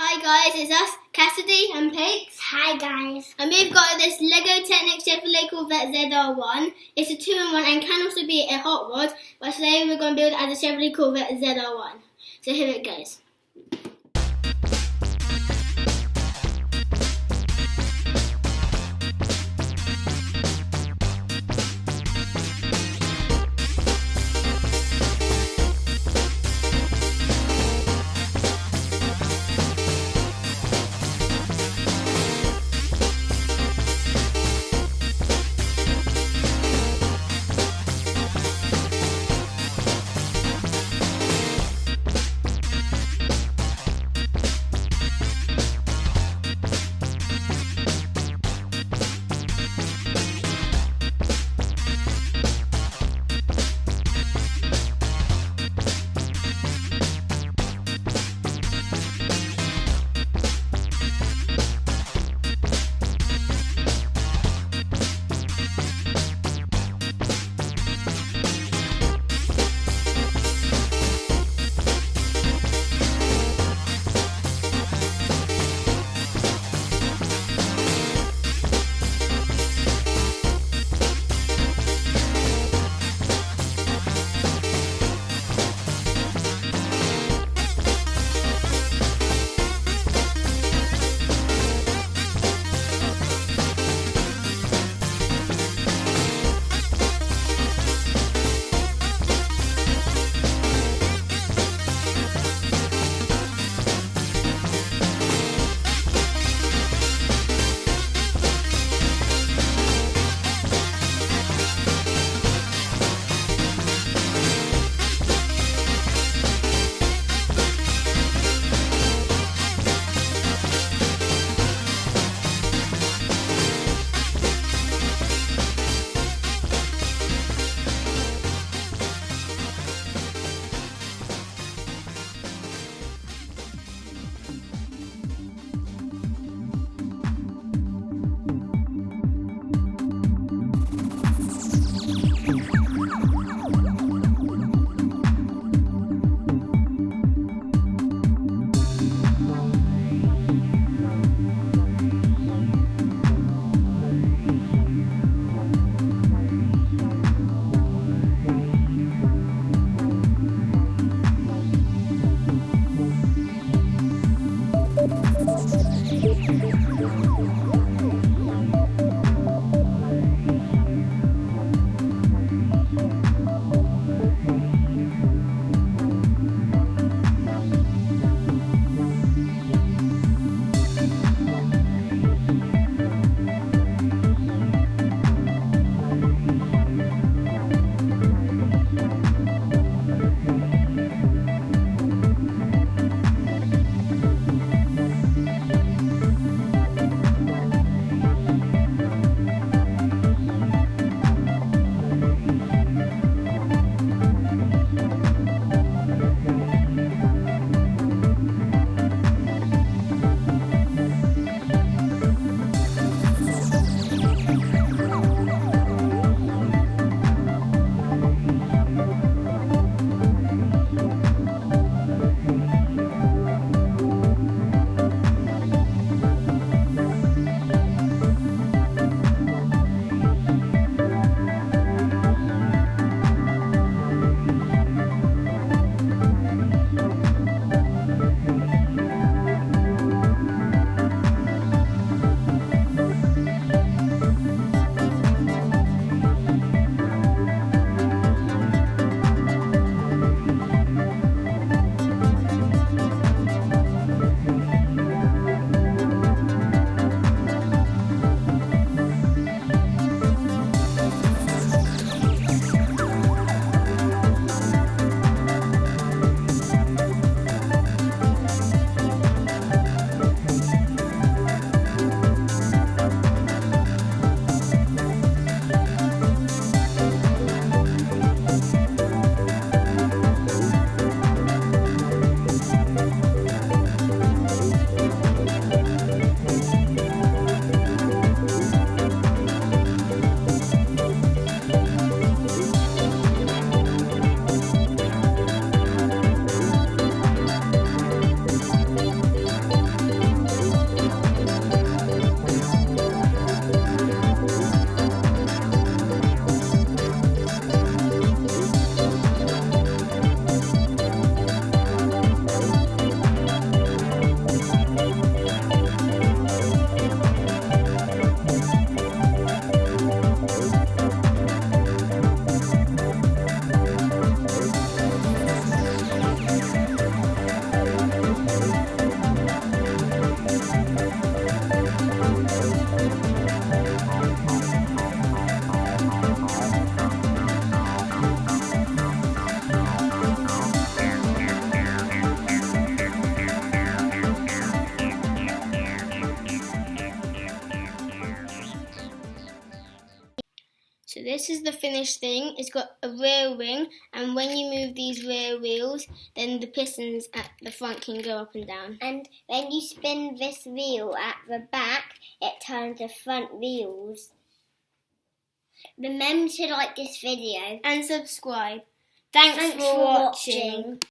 Hi guys, it's us, Cassidy and Pigs. Hi guys. And we've got this Lego Technic Chevrolet Corvette ZR1. It's a 2-in-1 and can also be a hot rod, but today we're going to build it as a Chevrolet Corvette ZR1. So here it goes. this is the finished thing. It's got a rear wing, and when you move these rear wheels, then the pistons at the front can go up and down. And when you spin this wheel at the back, it turns the front wheels. Remember to like this video and subscribe. Thanks for watching.